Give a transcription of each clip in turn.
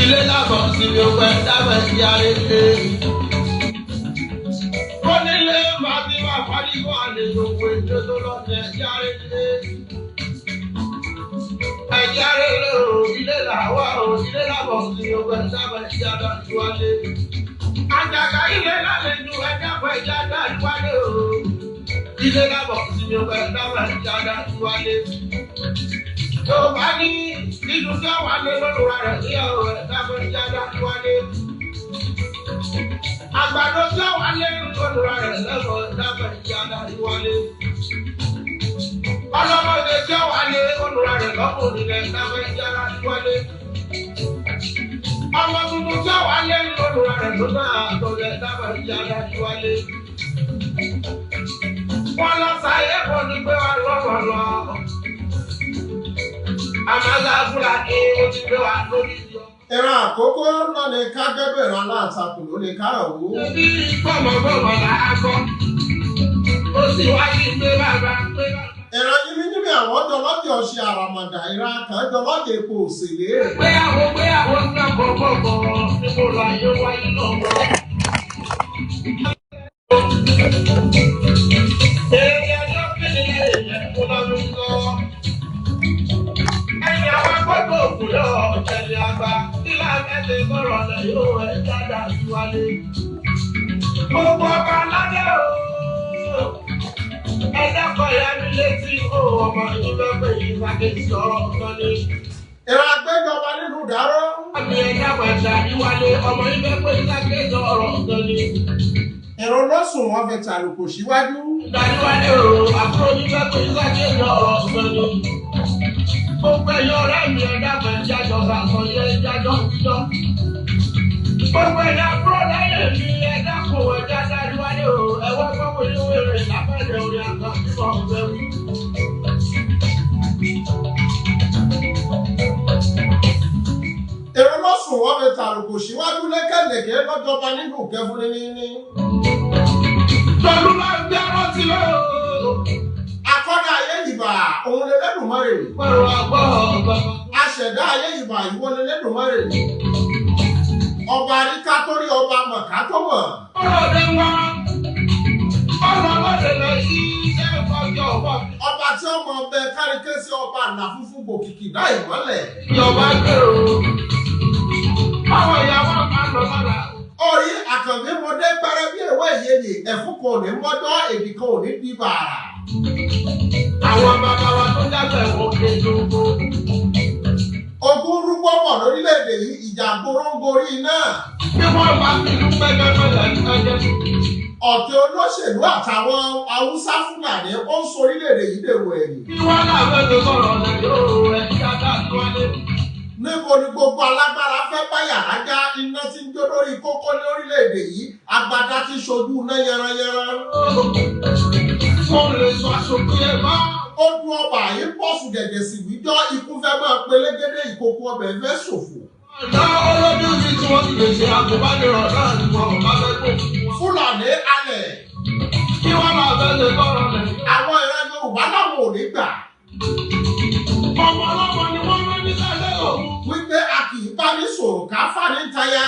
ilé lábọ̀ sí mi ò pẹ́ dábẹ̀ sí àrèlé. Onílé máa ti máa pariwo àlejò pé ètò tó lọ sí ẹ̀jẹ̀ àrèlé. Ẹ̀jẹ̀ àrèlé o, ilé làwà o, ilé lábọ̀ sí mi ò pẹ́ dábẹ̀ sí àdájúwálé. Àjàgà ilé lálejò ẹ̀jẹ̀ pẹ̀ ẹ̀jẹ̀ àdájúwálé o. Ilé lábọ̀ sí mi ò pẹ́ dábẹ̀ sí àdájúwálé. Yorùbá ní nínú tí wọ́n wà lé lọ́lọ́wọ́ rẹ̀ ní ọ̀rọ̀ ẹ̀dáfẹ́ jáde wálé. Àgbàdo tí wọ́n wà lé lọ́lọ́wọ́ rẹ̀ lẹ́kọ̀ọ́ ẹ̀dáfẹ́ jáde wálé. Ọlọ́mọdé tí wọ́n wà lé lọ́lọ́wọ́ rẹ̀ lọ́kùnrin ẹ̀dáfẹ́ jáde wálé. Ọmọ tuntun tí wọ́n wà lé lọ́lọ́wọ́ rẹ̀ lọ́nà àtọ̀lẹ̀ ẹ̀dáfẹ́ jáde wálé. Wọ́n lọ sáyé kò ní gbé wa lọ́wọ́ lọ. Ìran àkókò náà ni ká gbẹ́bẹ̀ ìran aláǹtakùn ló lè ká ọ̀wọ́. Bí gbọ̀mọ̀gbọ̀mọ̀ là á kọ́, ó sì wáyé pé bàbá pé bàbá. Ìran yìí níbi àwọn dọlọ́dẹ ọ̀ṣẹ́ àràmàdà ìran kan dọlọ́dẹ epo òṣèlè. Gbéyàwó ń gbà bọ̀bọ̀bọ̀ níbo lọ ayé wáyé lọ́wọ́. Èèyàn ló kéde èèyàn tó lọ́dún lọ. Ẹ̀yin àwọn akọ́kọ́ òkú lọ ọ̀jẹ̀lẹ̀ àgbà nílá mẹ́tẹ̀ sọ̀rọ̀ lẹ̀ yóò ẹ̀ jáde àtiwálé. Gbogbo ọba aládé o, ẹ dákọ̀ ìyá mi létí o, ọmọ yìí lọ́gbẹ̀ yìí sáké sọ̀rọ̀ ọ̀tọ̀ ni. Ìran àgbẹ̀jọba nínú ìdáró. Àmì ẹ̀dá pẹ̀sẹ̀ àríwálé, ọmọ yìí lọ́gbẹ̀ yìí sáké sọ̀rọ̀ ọ̀tọ̀ ni. Ìran lọ́sùn wọn fẹ́ tàlùkò síwájú. Ìdáríwálé o, àbúrò yìí lọ́gbẹ̀ yìí sáké sọ̀rọ̀ ọ̀tọ̀ ni. Gbogbo ẹ̀yọ́ ọ̀rẹ́ mi ẹ̀dá pẹ̀lú jájọ́ sàkọyẹ jájọ́ jíjọ́. Gbogbo ẹ̀dá kúrò lẹ́yìn mi ẹ̀dá kò ẹ̀dá dáríwálé o. Ẹ̀wọ́n gbogbo ìwé rẹ̀ lápẹ̀lẹ̀ orí àgbà bíbọ̀ ọ̀fẹ́ wí. Ìran lọ́sùn wọn fẹ́ tàlùkò síwájú lẹ́kẹ̀lẹ̀kẹ̀ lọ́jọba nínú kẹfún ní. Tọ́lú máa ń gbé rántí lọ́wọ́. Akọ́dá ayé ìbà òun lè lẹ́dùnmọ́rè. Pẹ̀lú àgbọ̀ ọ̀gbà. Aṣẹ̀dá ayé ìbà ìwọ lè lẹ́dùnmọ́rè. Ọba àríká tó rí ọba mọ̀ká tó mọ̀. Ọlọ́dẹ wá. Ọlọ́dẹ lọ sí iṣẹ́ ìfọ̀jọ́ ọ̀pọ̀. Ọba tí ọmọ ọbẹ̀ káríké sí ọba àná funfun gòkìkì dá ìmọ́lẹ̀. Ìjọba gbèrò. Àwọn ìyàwó máa ń lọ sọ́dà. Orí àkànbí mo dé pẹ́rẹ́ bí ewé ìyeyè ẹ̀fún kan ò ní mọ́jọ́ èdè kan ò ní bí bàrà. Àwọn bàbá wa tó dábẹ̀ wọ́n kéde owó. Ogun rúgbọ́ pọ̀ lórílẹ̀‐èdè yìí ìjà gbóróńgorí náà. Bí wọ́n bá fi ìlú pẹ́ẹ́pẹ́ẹ́pẹ́ lẹ́jẹ́. Ọ̀tẹ̀ olóṣèlú àtàwọn Haúsá Fúlàní ó ń sọ orílẹ̀‐èdè yìí dèrò ẹ̀yìn. Bí wọ́n náà fẹ́ tó sọ̀rọ̀ ọ̀nà yóò rẹ̀ kí á dá sí wálé. Níbo ni gbogbo alágbára fẹ́ bá yàrá já iná tí ń jó lórí kókó ní orílẹ̀‐èdè yìí agbada tí ṣojú iná yẹranyẹran. Wọ́n lè sọ aṣojú ẹ̀ bá. Ó dún ọba yìí pọ̀sù gẹ̀gẹ̀ sí wíjọ́ ikú fẹ́ máa pelégédé ìkókó ọbẹ̀ fẹ́ ṣòfò. Ọ̀dọ́ olójú mi tí wọ́n ti lè ṣe àgùnbánirọ̀ náà ni wọ́n bá fẹ́ kó. Fúlàní alẹ̀. Kí wọ́n máa fẹ́ lè bọ́rọ̀ rẹ̀. Àwọn ìran Yorùbá láwọn ò ní gbà. Ọmọ ọlọ́mọ ni wọ́n rán ní sálẹ̀ òun. Wípé a kì í bá ní sọ̀rọ̀ ká fà ní táyà.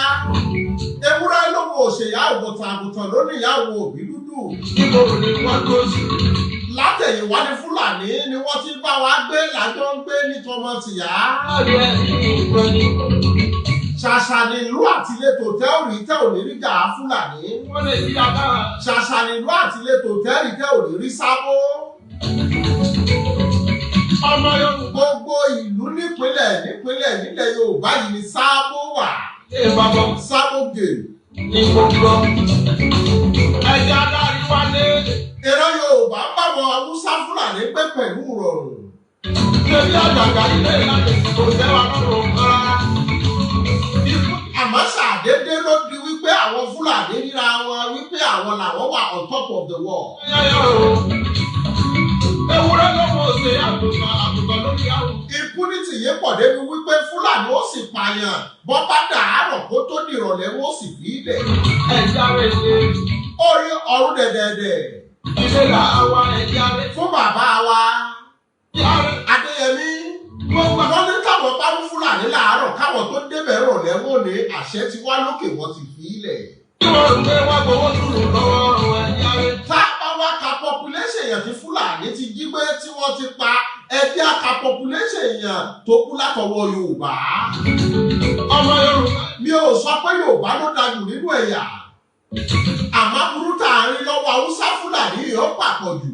Ewúrẹ́ ló wo òṣèyá àgùntàn ló ní ìyàwó òbí dúdú. Níbo ni wọ́n tó sí? Látẹ̀yìnwá ní Fúlàní ni wọ́n ti bá wa gbé làjọ ń gbé ní tọmọ tìyá. Ọ̀rẹ́ ìgbẹ́ ni. Ṣàṣà ni ìlú àtìlétò tẹ́ ò rí tẹ́ ò ní rí jà Fúlàní. Wọ́n lè yí agbára. Ṣàṣà ni ìlú àtìlétò tẹ́ rí tẹ́ ò ní rí sábó. Ọmọ Yorùbá. Gbogbo ìlú nípínlẹ̀ nílẹ̀ Yorùbá yìí ni sábó wà. Ìbàbọ̀. Sábó gè. Ní gbogbo. Ẹja dárí wálé. Ìran Yorùbá ń báwọn Haúsá Fúlàní gbé pẹ̀lú ìrọ̀rùn. Ṣébí àjàgà ilé ìlànà kò tẹ́wà lọ́rùn rárá. Àmọ́ ṣàdédé ló di wípé àwọn Fúlàní ríra wọn wípé àwọn làwọn wà on top of the world. Ewúrẹ́ lọ́wọ́ ṣe àgùntàn lórí àrùn. Impunity yìí pọ̀ débi wípé Fúlàní ó sì pààyàn bọ́ bá dàárọ̀ kó tó dìrọ̀lẹ́ wọ́n sì fi ilẹ̀. Ẹja rẹ̀ ṣe. Orí ọ̀run dẹ̀dẹ̀dẹ̀. Ilé làwa ẹja rẹ̀. Fún bàbá wa. Adéyẹmí. Wọ́n àṣẹ ti wá lókè wọ́n ti fi ilẹ̀. Tí wọ́n ń gbé wá gbowó dúró lọ́wọ́ ẹ̀yà rẹ̀. Tá a bá wá ka population èèyàn tí Fúlàní ti jí gbé tí wọ́n ti pa ẹbí àka population èèyàn tó kú látọwọ́ Yorùbá. Ọmọ Yorùbá. Mi ò sọ pé Yorùbá ló dájú nínú ẹ̀yà. Àmọ́ burú tààrin lọ́wọ́ Haúsá Fúlàní yóò pàpọ̀ jù.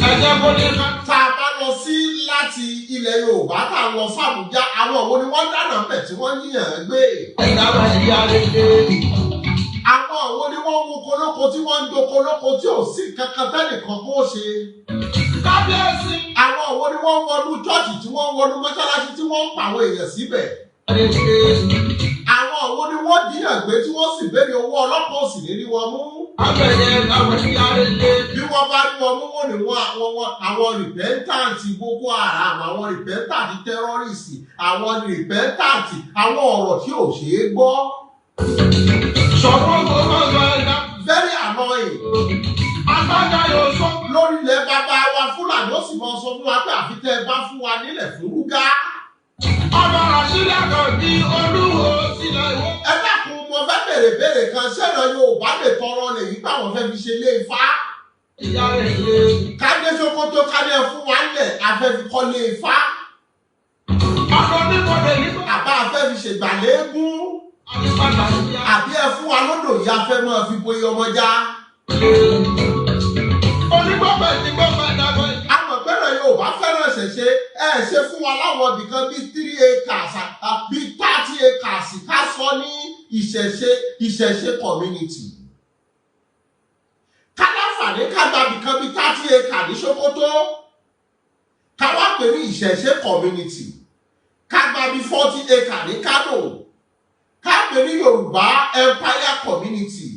Ẹ̀jẹ̀ kò ní ká. Tá a bá lọ sí láti ilẹ̀ Yorùbá tá a lọ fàbújá àwọn òwò ni wọ́n dáná bẹ̀ tí wọ́n yíyàn gbé. Ẹ̀dá bá ti yá lé lé. Àwọn òwò ni wọ́n mú kolóko tí wọ́n ń do kolóko tí ò sí kankan tẹ́nìkan kó ṣe. Kábíyèsí. Àwọn òwò ni wọ́n wọnú chọ́ọ̀chì tí wọ́n wọnú mọ́ṣáláṣí tí wọ́n ń pa àwọn èèyàn síbẹ̀. Àwọn òwò ni wọ́n díyàn gbé tí wọ́n sì béèrè owó ọlọ́pàá òsì ní rí wọn mú. Abẹ̀yẹ láwọn ti yá lé lé. Bí wọ́n bá rí wọn mú wọn ni àwọn rìpẹ́ńtàǹtì Boko Haram, àwọn rìpẹ́ńtàǹtì tẹ́rọ́rìsì, àwọn rìpẹ́ńtàǹtì àwọn ọ̀rọ̀ tí ò ṣeé gbọ́. Sọ̀rọ̀ tó máa ń lọ ẹ̀dá. Very annoying. Agbájá yóò sọ. Lórí ilẹ̀ bàbá wa Fúlàní ó sì máa sọ fún wa pé àfi tẹ́ ẹ bá fún wa nílẹ̀ fún rúgá. Ọmọ Ràṣídà kan di olúwo sílẹ̀ ìwọ. Ẹ dákun mo fẹ́ béèrè kan ṣẹ́nà Yorùbá lè tọrọ lè yí báwọn fẹ́ fi ṣe lé Ifá. Ìyá rẹ̀ lé. Kádé Sókótó kádé fún wa ńlẹ̀ afẹ́ fi kọ́ lé Ifá. Ọ̀dọ́ nípọ̀dé nípọ̀. Àbá afẹ́ fi ṣègbàlégún. Àbí ẹ fún wa lódò yìí afẹ́ máa fi boyè ọmọjá. Onígbọ́gbẹ̀ ti gbọ́gbẹ̀ dàgbọ́. Àmọ̀ pẹ́rẹ̀ Yorùbá fẹ́ràn ṣẹ̀ṣẹ̀ ṣe fún wa láwọn ibìkan bíi 3 acres bíi 30 acres ká sọ ní ìṣẹ̀ṣe community. Káláfàní ká gba ibìkan bíi 30 acres ní Sókótó. Ká wá pè ní ìṣẹ̀ṣe community. Ká gba bíi 40 acres ní Kano. Ká pè ní Yorùbá Empire community.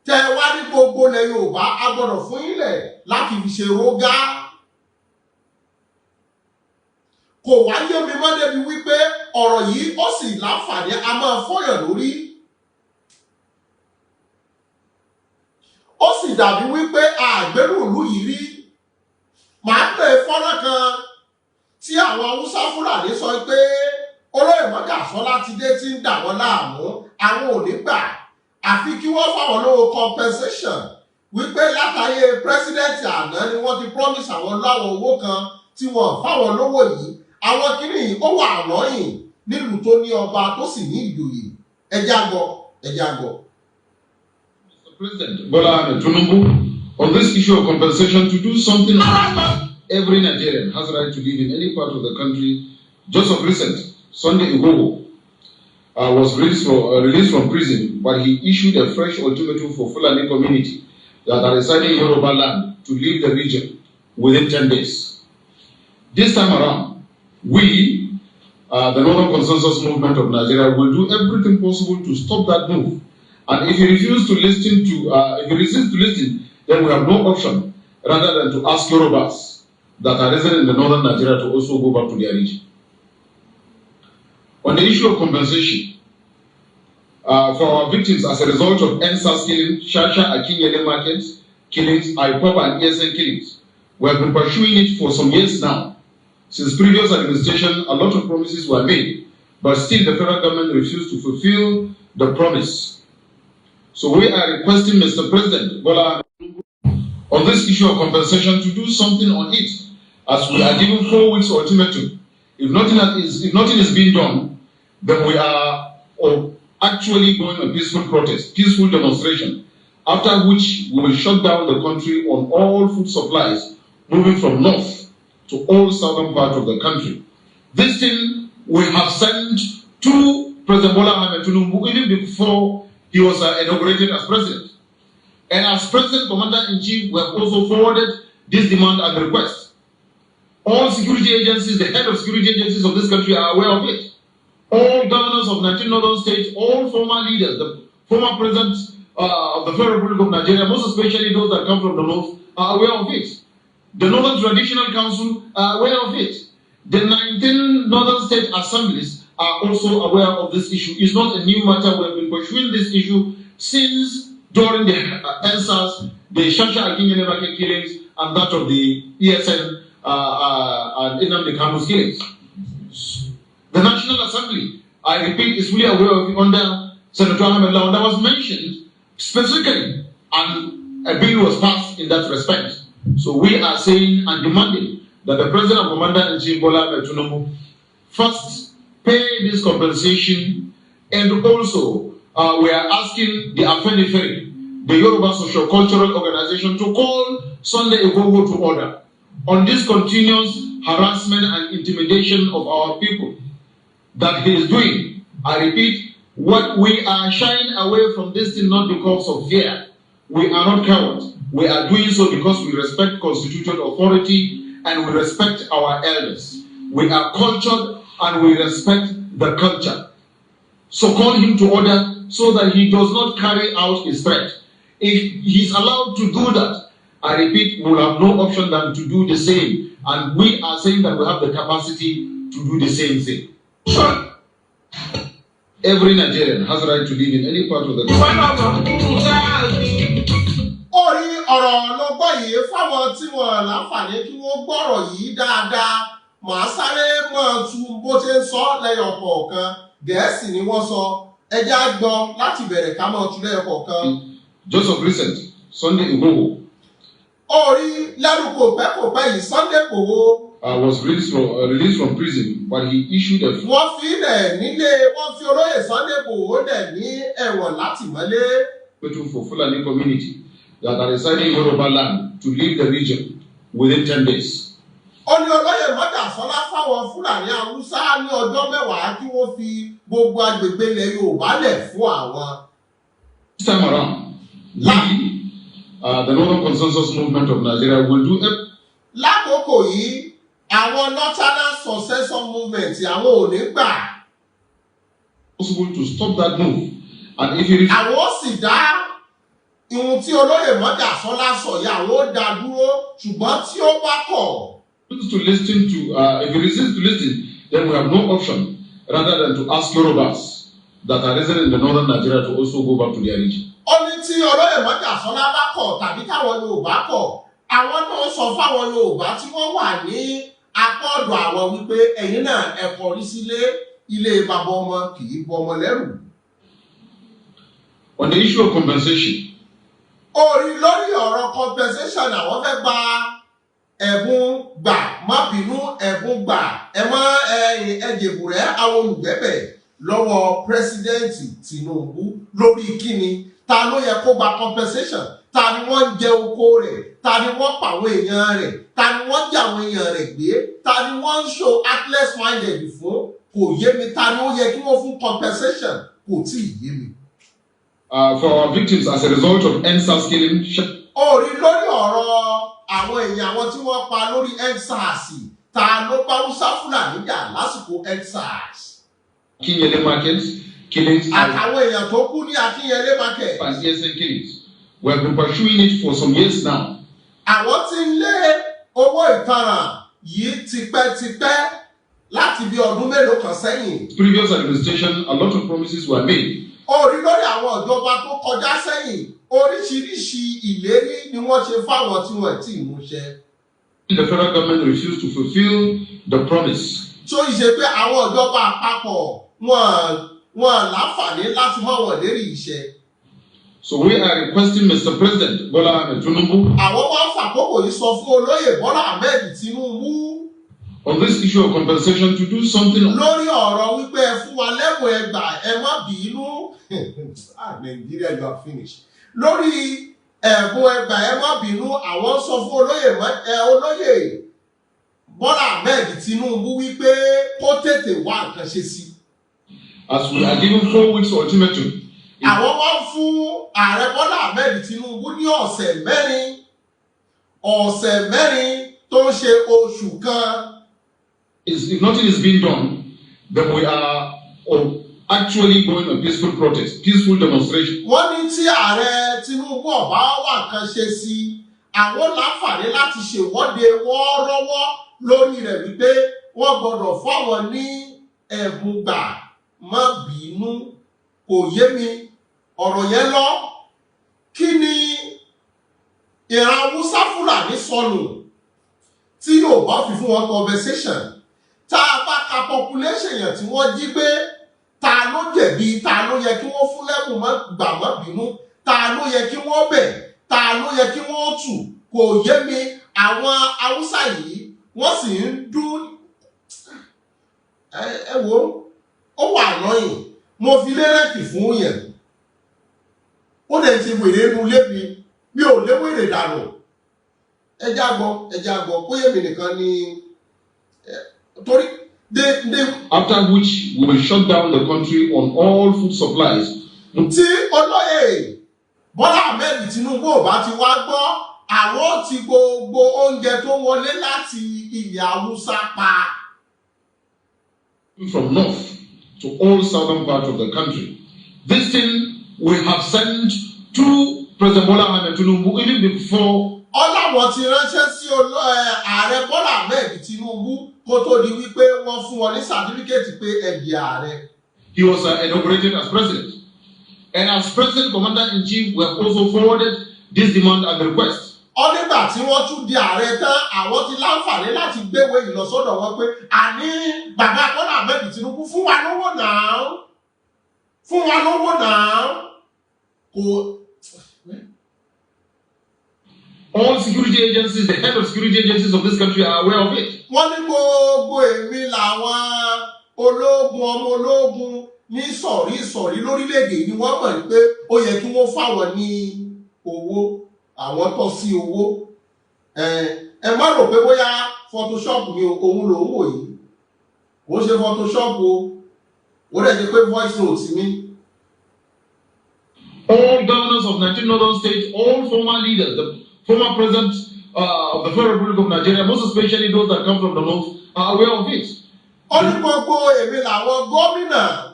Tẹ wá ní gbogbo ilẹ̀ Yorùbá a gbọ́dọ̀ fún ilẹ̀ láti fi ṣe rógá. Kò wá yé mi mọ́ débi wípé ọ̀rọ̀ yìí ó sì láǹfààní a máa fọ́yàn lórí. Ó sì dàbí wípé àgbérù ìlú yìí rí. Màá pè fọ́nrán kan tí àwọn Haúsá Fúlàní sọ pé olóyè Mọ́gàsọ́lá ti dé tí ń dà wọ́n láàmú àwọn ò ní gbà. Àfi kí wọ́n fáwọn lówó compensation wípé látàyè pírẹsidẹ́ǹtì àná ni wọ́n ti promise àwọn láwọn owó kan tí wọ́n fáwọn lówó yìí. Àwọn kìíní yìí ó wà lọ́yìn nílùú tó ní ọba tó sì ní ìjòyè. Ẹja gbọ́. Mr. President Bola Ahmed Tinubu, on this issue of compensation, to do something every Nigerian has right to live in any part of the country. Just of recent, Sunday Igboho was released from prison, but he issued a fresh ultimatum for Fulani community that are residing in Yoruba land to leave the region within 10 days. This time around, we, the Northern Consensus Movement of Nigeria, will do everything possible to stop that move. And if he refuses to listen then we have no option rather than to ask Yoruba'S that are resident in the northern Nigeria to also go back to their region. On the issue of compensation for our victims as a result of NSAS killing, Shasha Akinyele markets killings, IPOP and ESN killings, we have been pursuing it for some years now. Since previous administration, a lot of promises were made, but still the federal government refused to fulfill the promise. So we are requesting Mr. President Bola on this issue of compensation to do something on it, as we are given 4 weeks ultimatum. If nothing is being done, then we are actually going on a peaceful protest, peaceful demonstration, after which we will shut down the country on all food supplies moving from north to all southern part of the country. This thing we have sent to President Bola Ahmed Tinubu even before he was inaugurated as president. And as President Commander-in-Chief, we have also forwarded this demand and request. All security agencies, the head of security agencies of this country are aware of it. All governors of 19 northern states, all former leaders, the former presidents of the Federal Republic of Nigeria, most especially those that come from the north, are aware of it. The Northern Traditional Council are aware of it. The 19 northern state assemblies are also aware of this issue. It's not a new matter. We have been pursuing this issue since during the NSAS, the Shasha Akinyele market killings, and that of the ESN and Nnamdi Kanu's killings. The National Assembly I repeat, is fully aware of it under Senator Ahmed Lawan that was mentioned specifically, and a bill was passed in that respect. So we are saying and demanding that the President and Commander-in-Chief Bola Ahmed Tinubu first pay this compensation, and also we are asking the Afenifere, the Yoruba Socio-Cultural Organization, to call Sunday Igboho to order on this continuous harassment and intimidation of our people that he is doing. I repeat, what we are shying away from this thing not because of fear. We are not cowards. We are doing so because we respect constitutional authority and we respect our elders. We are cultured and we respect the culture. So call him to order so that he does not carry out his threat. If he's allowed to do that, I repeat, we will have no option than to do the same. And we are saying that we have the capacity to do the same thing. Every Nigerian has a right to live in any part of the country. Orí ọ̀rọ̀ ló gbọ́ yìí fáwọn tí wọ́n láǹfààní kí wọ́n gbọ́rọ̀ yìí dáadáa. Màá sáré mọ́ tu bó ṣe ń sọ lẹ́yọ̀ kọ̀ọ̀kan. Gẹ̀ẹ́sì ni wọ́n sọ. Ẹja gbọ́ láti bẹ̀rẹ̀ ká mọ́ tu lẹ́yọ̀ kọ̀ọ̀kan. Just of recent, Sunday Igboho. Orí lẹ́rùkò pẹ́kòpẹ́ yìí Sunday Igboho. Was released from prison, but he issued a. Wọ́n fi ilẹ̀ nílé, wọ́n fi olóyè Sunday Igboho dẹ̀ ní ẹ̀wọ̀n látìmọ́lé. For Fulani community that are residing in Yoruba land to leave the region within 10 days. Ó ní olóyè Mọ́dàsọ́lá fáwọn Fúlàní Haúsá ní ọjọ́ mẹ́wàá kí wọ́n fi gbogbo agbègbè ilẹ̀ Yorùbá lẹ̀ fún àwọn. This time around, the Northern Consensus Movement of Nigeria will do it. Lákòókò yìí, àwọn Northern Successor Movement àwọn ò ní gbà. Possible to stop that move. And if it is. Àwọn sì dá ihun tí olóyè Mọ́dàsọ́lá sọ yìí àwọn ó dá dúró ṣùgbọ́n tí ó bá kọ̀. To listen to, if he refuses to listen, then we have no option rather than to ask Yoruba'S that are resident in the northern Nigeria to also go back to their region. Ó ní tí olóyè Mọ́dàsọ́lá bá kọ̀ tàbí káwọn Yorùbá kọ̀, àwọn náà sọ fáwọn Yorùbá tí wọ́n wà ní apá ọ̀dọ̀ àwọn wípé ẹ̀yin náà ẹ kọrí sílé ilé bàbá ọmọ kì í bọ ọmọ lẹ́rù. On the issue of compensation. Orí lórí ọ̀rọ̀ compensation àwọn fẹ́ gba ẹ̀bùn gbà má bínú ẹ̀bùn gbà ẹ̀jẹ̀bùrẹ́ àwọn olùgbẹ́bẹ̀ lọ́wọ́ pírẹ́sídẹ́ǹtì Tinubu lórí kíni ta ló yẹ kó gba compensation ta ni wọ́n ń jẹ oko rẹ̀ ta ni wọ́n pa àwọn èèyàn rẹ̀ ta ni wọ́n jẹ àwọn èèyàn rẹ̀ gbé ta ni wọ́n ń show atlas minded fún kò yé mi ta ni ó yẹ kí wọ́n fún compensation kò tí ì yé mi. For our victims as a result of EndSARS killing. Orí lórí ọ̀rọ̀ àwọn èèyàn àwọn tí wọ́n pa lórí EndSARS ta ló bá Hausa Fúlàní jà lásìkò EndSARS. Akinyele market killings. Àtàwọn èèyàn tó kú ní Akinyele market. And ESN killings. We have been pursuing it for some years now. Àwọn tí ń lé owó ìtanràn yìí tipẹ́tipẹ́ láti bí ọdún mélòó kan sẹ́yìn. Previous administration, a lot of promises were made. Orí lórí àwọn ìjọba tó kọjá sẹ́yìn oríṣiríṣi ìlérí ni wọ́n ṣe fáwọn tí wọ́n ti mú ṣẹ. The federal government refused to fulfill the promise. Tó ìṣe pé àwọn ìjọba àpapọ̀ wọn láǹfààní láti mọ wọn lérí iṣẹ́. So we are requesting Mr. President Bola Ahmed Tinubu. Àwọn wá fàkókò yìí sọ fún olóyè Bola Ahmed Tinubu. On this issue of compensation to do something. Lórí ọ̀rọ̀ wípé ẹ fún wa lẹ́bùn ẹgbà ẹ má bínú. Nigeria you are finished. Lórí ẹ̀bùn ẹgbà ẹ má bínú àwọn sọ fún olóyè Bola Ahmed Tinubu wípé kó tètè wá nǹkan ṣe sí. As we are given 4 weeks ultimatum. Àwọn wá fún ààrẹ Bola Ahmed Tinubu ní ọ̀sẹ̀ mẹ́rin tó ń ṣe oṣù kan. If nothing is being done, then we are actually going on peaceful protest, peaceful demonstration. Wọ́n ní tí ààrẹ Tinubu ọ̀bá wà nǹkan ṣe sí, àwọn láǹfààní láti ṣèwọ́de wọ́ọ́rọ́wọ́ lórí rẹ̀ wípé wọ́n gbọ́dọ̀ fáwọn ní ẹ̀bùn gbà má bínú kò yé mi ọ̀rọ̀ yẹn lọ. Kí ni ìran Hausa Fúlàní sọnù tí yóò bá fi fún wọn compensation? Tá a bá ka population yẹn tí wọ́n jí gbé ta ló jẹ̀bi, ta ló yẹ kí wọ́n fún lẹ́kùn mọ́ gbà mọ́ bínú, ta ló yẹ kí wọ́n bẹ̀, ta ló yẹ kí wọ́n tù, kò yé mi. Àwọn Haúsá yìí wọ́n sì ń dún ẹ wo ó wà lọ́yìn. Mo fi lérèkì fún yẹn, ó dẹ̀ ti wèrè inú ilé mi ò lé wèrè dànù. Ẹja gbọ́ bóyá èmi nìkan ni torí after which we will shut down the country on all food supplies. Tí olóyè Bọ́lá Ahmed Tinubu ò bá ti wá gbọ́, àwọn ti gbogbo oúnjẹ tó wọlé láti ilẹ̀ Haúsá pa. From north to all southern parts of the country. This thing we have sent to President Bola Ahmed Tinubu even before. Ọláwọ̀ ti ránṣẹ́ sí ààrẹ Bọ́lá Ahmed Tinubu kó tó di wípé wọ́n fún wọn ní sàtífíkẹ́tì pé ẹ̀dì ààrẹ. He was inaugurated as president. And as president commander-in-chief, we have also forwarded this demand and request. Nígbà tí wọ́n tún di ààrẹ tán, àwọn ti láǹfààní láti gbéwé ìlọsọ́dọ̀ wọn pé àní bàbá Bọ́lá Ahmed Tinubu fún wa lówó náà. Kò. All security agencies, the head of security agencies of this country are aware of it. Wọ́n ní gbogbo èmi làwọn ológun ọmọ ológun ní sọ̀rí lórílẹ̀-èdè ni wọ́n mọ̀ pé ó yẹ kí wọ́n fáwọn ní owó, àwọn tọ́ sí owó. Ẹ má rò pé bóyá Photoshop ni òun lòún wò yìí. Kò ṣe Photoshop o, ó dẹ̀ ti pé voice note mi. All governors of 19 northern states, all former leaders, the former president of the Federal Republic of Nigeria, most especially those that come from the north, are aware of it. Ó ní gbogbo èmi làwọn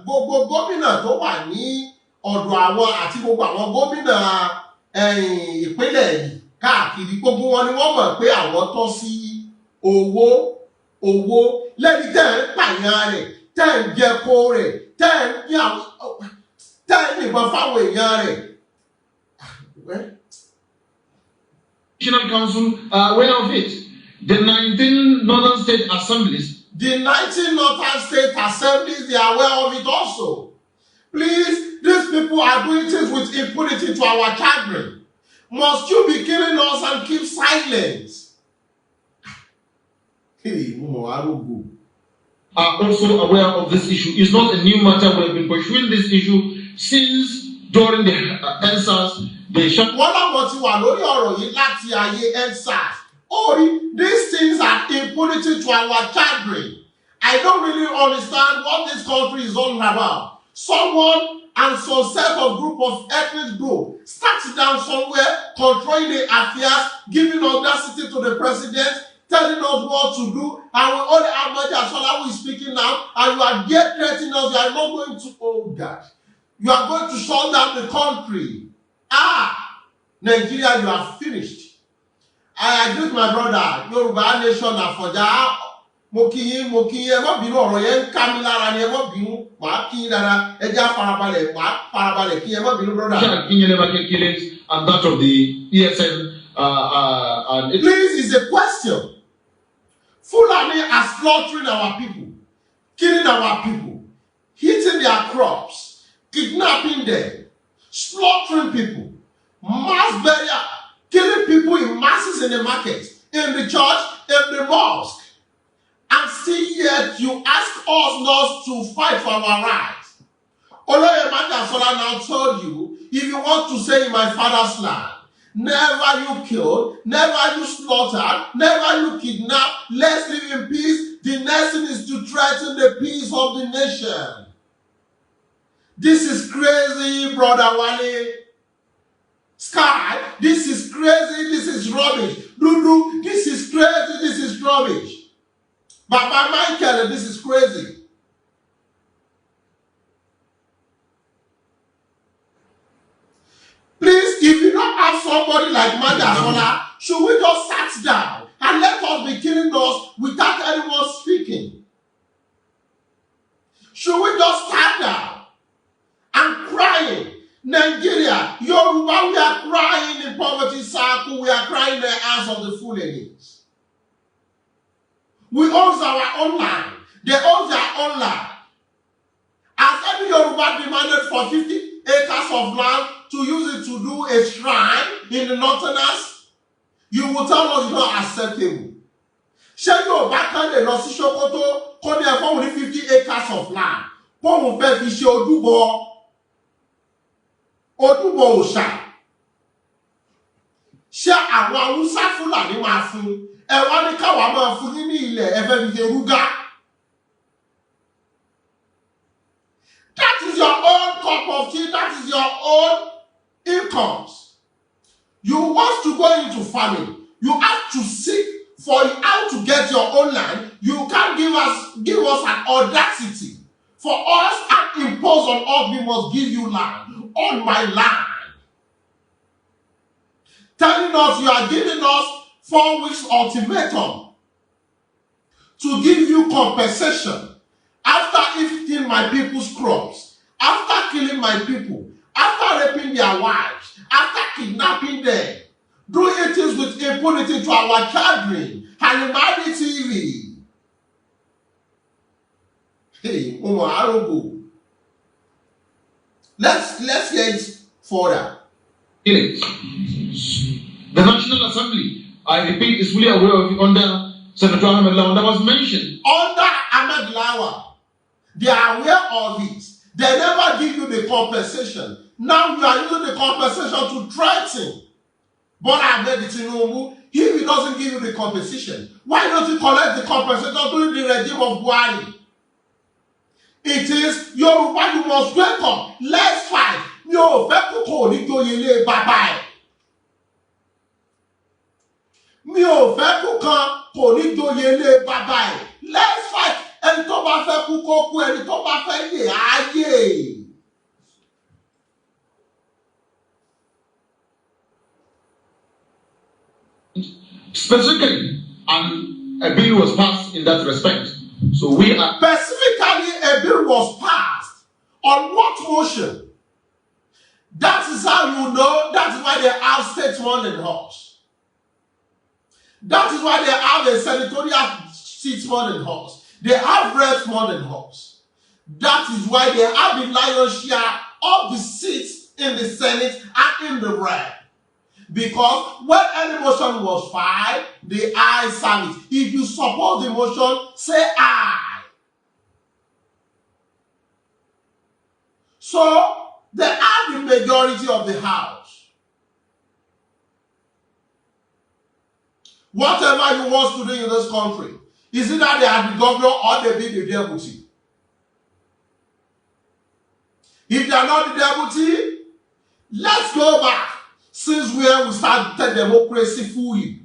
gbogbo gómìnà tó wà ní ọ̀dọ̀ àwọn àti gbogbo àwọn gómìnà ìpínlẹ̀ yìí káàkiri gbogbo wọn ni wọ́n mọ̀ pé àwọn tọ́ sí owó lẹ́ni tẹ́ ń pààyàn rẹ̀, tẹ́ ń jẹko rẹ̀, tẹ́ ń yìnbọn fáwọn èèyàn rẹ̀. National Council are aware of it. The 19 northern state assemblies. The 19 northern state assemblies, they are aware of it also. Please, these people are doing things with impunity to our children. Must you be killing us and keep silence? Are also aware of this issue. It's not a new matter. We have been pursuing this issue since during the EndSARS. Wọ́n láwọn ti wà lórí ọ̀rọ̀ yìí láti ayé EndSARS. These things are impunity to our children. I don't really understand what this country is all about. Someone and some set of group of ethnic group starts down somewhere, controlling the affairs, giving audacity to the president, telling us what to do, and we only have Ahmed Asola who is speaking now, and you are there threatening us, you are not going to, oh God, you are going to shut down the country. Nigeria, you are finished. I agree with my brother, Yoruba'S nation Àfọ̀njá, mo kí yín, ẹ má bínú ọ̀rọ̀ yẹn ń ká mi lára ni ẹ má bínú, màá kí yín dára, ẹ já farabalẹ̀ kí ẹ má bínú brother. And that of the ESN. Please, it's a question. Fulani are slaughtering our people, killing our people, hitting their crops, kidnapping them, slaughtering people, mass burial, killing people in masses in the market, in the church, in the mosque. And still yet you ask us not to fight for our rights. Oloye Asola now told you, if you want to say in my father's land, never you killed, never you slaughtered, never you kidnapped, let's live in peace. The next thing is to threaten the peace of the nation. This is crazy, brother Wale. Sky, this is crazy, this is rubbish. Dudu, this is crazy, this is rubbish. Baba Michael, this is crazy. Please, if you don't have somebody like Ahmed Asola, should we just sit down and let us be killing us without anyone speaking? Should we just stand down and crying? Nigeria, Yoruba, we are crying in poverty circle, we are crying the hands of the foolish. We own our own land, they own their own land. As every Yoruba Yoruba demanded for 50 acres of land to use it to do a shrine in the northerners, you will tell us it's not acceptable. Ṣé Yorùbá kan lè lọ sí Sokoto kó ní ẹ̀fọ́ òun ní 50 acres of land kóun fẹ́ fi ṣe ojúbọ òòṣà? Ṣé àwọn Haúsá Fúlàní máa fún ẹ wá ní káwa máa fún ní ilẹ̀ ẹ fẹ́ fi ṣe rúgá? That is your own cup of tea, that is your own incomes. You want to go into farming, you have to seek for how to get your own land. You can't give us an audacity for us and impose on us, we must give you land, on my land. Telling us you are giving us 4 weeks ultimatum to give you compensation after eating my people's crops, after killing my people, after raping their wives, after kidnapping them, doing things with impunity to our children, Halimadi TV. Hey, Arogo. Let's hear it further. The National Assembly, I repeat, is fully aware of it under Senator Ahmed Lawan that was mentioned. Under Ahmed Lawan, they are aware of it. They never give you the compensation. Now you are using the compensation to threaten. But Ahmed Tinubu, if he doesn't give you the compensation, why don't you collect the compensation during the regime of Buhari? It is Yoruba, you must wake up. Let's fight. Mi ò fẹ́ kókó oníjòyè ilé bàbá ẹ̀. Mi ò fẹ́ kókó oníjòyè ilé bàbá ẹ̀. Let's fight. Ẹni tó bá fẹ́ kú kó kú, ẹni tó bá fẹ́ yè á yè. Specifically, and a bill was passed in that respect. So we are... Specifically, a bill was passed. On what motion? That is how you know, that is why they have states more than horse. That is why they have a senatorial seats more than horse. They have reps more than horse. That is why they have the lion's share of the seats in the Senate and in the rep. Because when any motion was filed, the ayes have it. If you support the motion, say aye. So, they have the majority of the House. Whatever you want to do in this country, is it that they are the governor or they be the deputy? If they are not the deputy, let's go back. Since where we started democracy fully.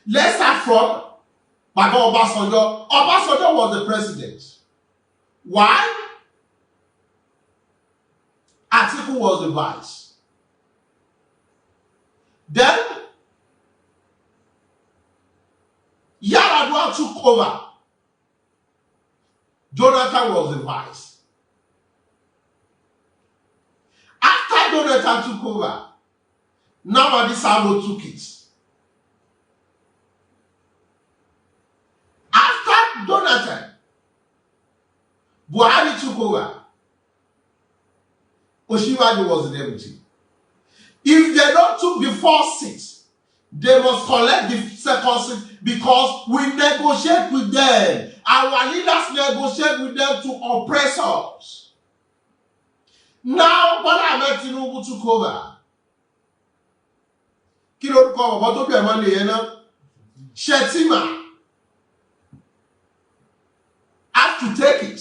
Let's start from Baba Obasanjo. Obasanjo was the president. Why? Atiku was the vice. Then, Yar'Adua took over. Jonathan was the vice. After Jonathan took over, Nnamdi Sabo took it. After Jonathan, Buhari took over. Osinbajo was the deputy. If they don't took the first seat, they must collect the second seat because we negotiate with them. Our leaders negotiate with them to oppress us. Now, Bola Ahmed Tinubu took over. Kí ló kọ ọ̀bọ̀ tó bí ẹ̀mọ́ lè yẹn náà? Shettima has to take it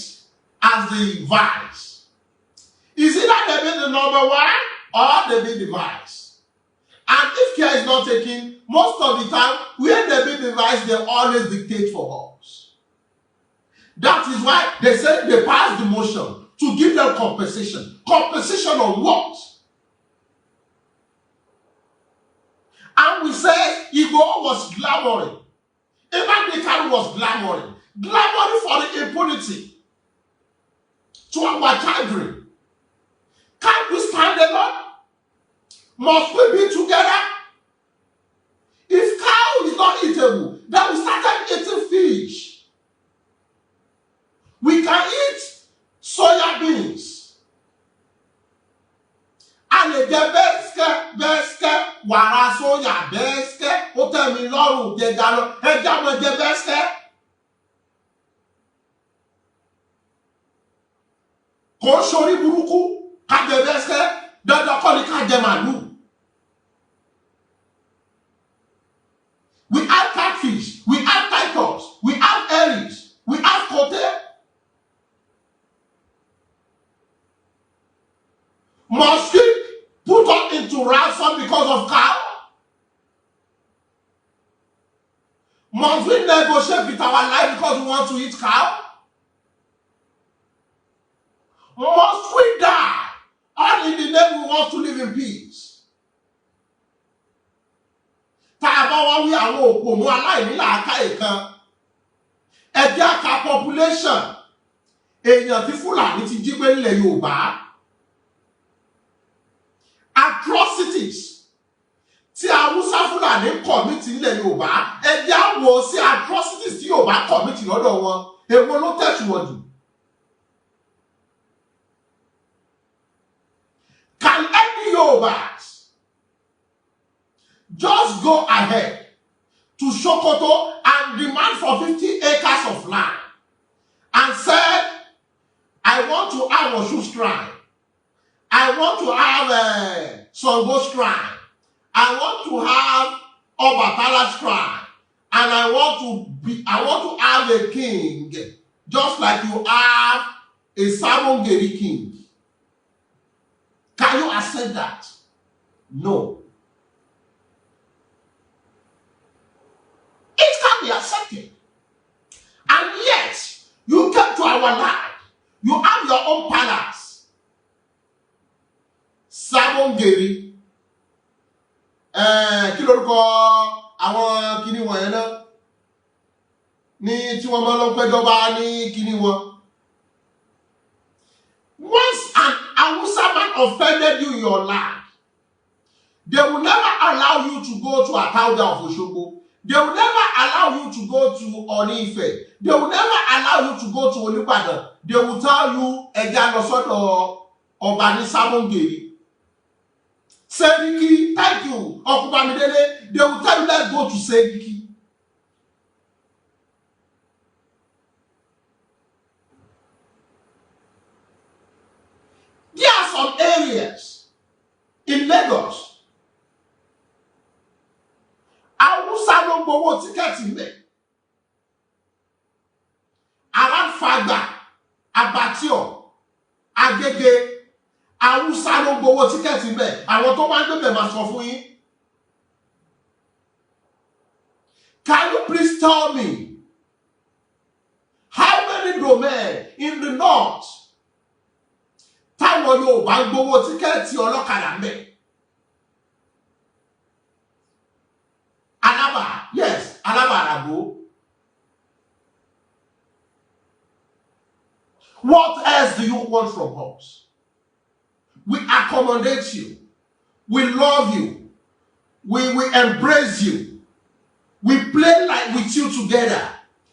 as the vice. Is it that they be the number one or they be the vice? And if care is not taken, most of the time, when they be the vice, they always dictate for us. That is why they say they passed the motion to give them compensation. Compensation on what? And we say Igbo was glamoring. Ibadikari was glamoring. Glamoring for the impunity to our children. Can't we stand alone? Must we be together? If cow is not eatable, then we started eating fish. We can eat soya beans. soya beske, ó tẹ́ mi lọ́rùn jẹja lọ, ẹja mọ jẹ beske. Kò sórí burúkú, ká jẹ beske, dandan kọ́ ni ká jẹ màlúù. We have catfish, we have titus, we have herrings, we have kote. Must we put us into ransom because of cow? Must we negotiate with our life because we want to eat cow? Must we die? All in the name we want to live in peace. Tá a bá wá wí àwọn òpònú aláìní làákàyè kan. Ẹ jẹ́ ká population èèyàn tí Fúlàní ti jí gbé nílẹ̀ Yorùbá. Atrocities tí Hausa Fúlàní commit nílẹ̀ Yorùbá. Ẹ jẹ́ á wò sí atrocities tí Yorùbá commit lọ́dọ̀ wọn. Èwo ló tẹ̀sùwọ̀n jù? Can any Yoruba'S just go ahead to Sokoto and demand for 50 acres of land and said, I want to have a Osun shrine, I want to have a Sango shrine, I want to have Obatala shrine, and I want to have a king, just like you have a Samongeri king. Can you accept that? No. It can be accepted. And yet, you came to our land. You have your own palace. Samongeri. Kí lórúkọ àwọn kíní wọ̀nyẹn náà? Ní tí wọ́n máa lọ péjọba ní kíní wọn. Once an Hausa man offended you in your land, they will never allow you to go to Atauja of Osogbo. They will never allow you to go to Oni Ife. They will never allow you to go to Olubadan. They will tell you, Eja Losodo Obani Samongeri. Seriki, thank you. Okubamidele, they will tell you, let's go to Seriki. There are some areas in Lagos. Hausa ló gbowó tíkẹ́ẹ̀tì ńbẹ̀. Around Fagba, Abattoir, Agege, Hausa ló gbowó tíkẹ́ẹ̀tì ńbẹ̀. Àwọn tó wá ń gbébẹ̀ máa sọ fún yín. Can you please tell me how many domains in the north táwọn Yorùbá ń gbowó tíkẹ́ẹ̀tì ọlọ́kadà ńbẹ̀? Alaba, yes, Alaba Arabo. What else do you want from us? We accommodate you. We love you. We embrace you. We play like with you together.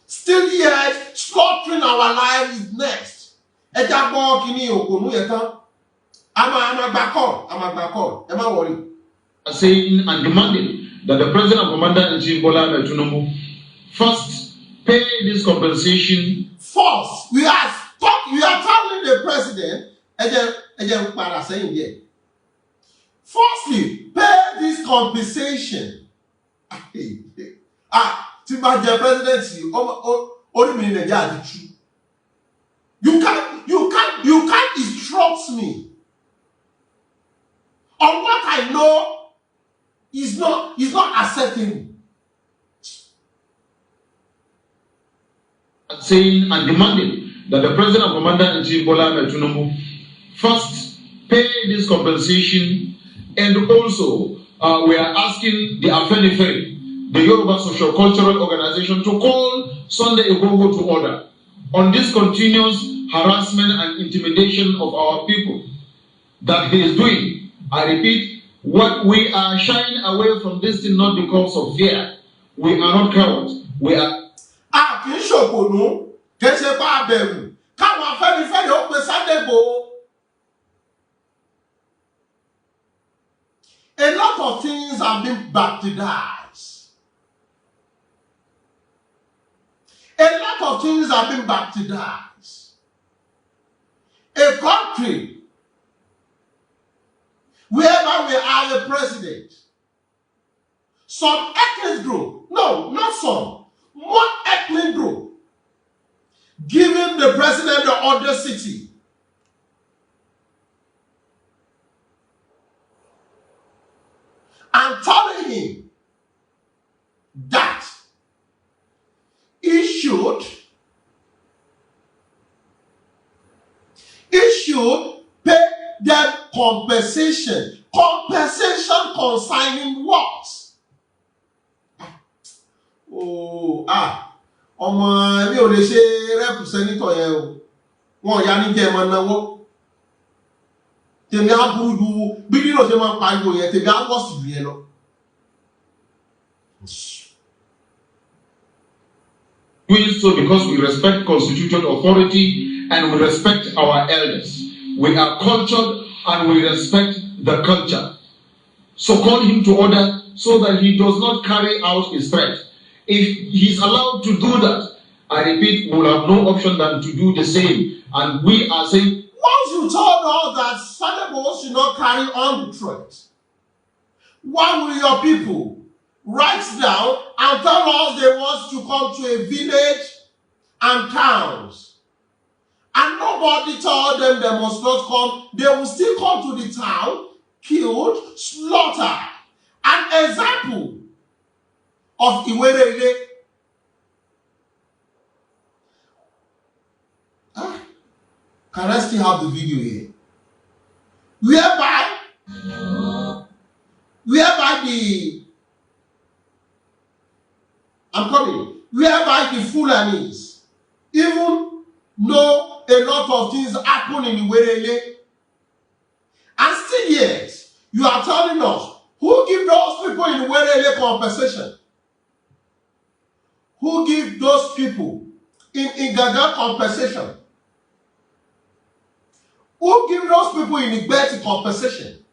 Still yet, slaughtering our lives is next. Ejabo kini okonu yetan. Ama back. Am I worried? Saying and demanding that the President and Commander-in-Chief Bola Ahmed Tinubu first pay this compensation. First, we are telling the President, firstly, pay this compensation. To my presidency, you can't instruct me on what I know is not acceptable. Saying and demanding that the President and Commander-in-Chief Bola Ahmed Tinubu first pay this compensation, and also we are asking the Afenifere, the Yoruba Social Cultural Organization, to call Sunday Igboho to order on this continuous harassment and intimidation of our people that he is doing. I repeat, what we are shying away from this thing not because of fear. We are not cowards. We are. Kì í ṣòpònú, kì í ṣe bá bẹ̀rù. Káwọn Afẹ́nifẹ́re ó pe Sunday Igboho. A lot of things have been baptized. A lot of things have been baptized. A country wherever we have a president, some ethnic group, no, not some, one ethnic group, giving the president the audacity and telling him that he should pay them compensation. Compensation concerning what? Ọmọ mi ò lè ṣe rẹ́pù sẹ́nítọ̀ yẹn o. Wọ́n ya ní jẹ́ ẹ̀mọ náwó. Tèmi á burú ju bí nínú ṣe máa ń pariwo yẹn, tèmi á wọ́ sí yẹn lọ. Doing so because we respect constitutional authority and we respect our elders. We are cultured and we respect the culture. So call him to order so that he does not carry out his threat. If he's allowed to do that, I repeat, we will have no option than to do the same. And we are saying, once you told us that Sanebo should not carry on the threat, why will your people write down and tell us they want to come to a village and towns? And nobody told them they must not come. They will still come to the town, killed, slaughtered. An example of Iwerele. Can I still have the video here? Whereby the Fulanis even know a lot of things happen in Iwerele. And still yet, you are telling us, who give those people in Iwerele compensation? Who give those people in Igaga compensation? Who give those people in Igbeti compensation?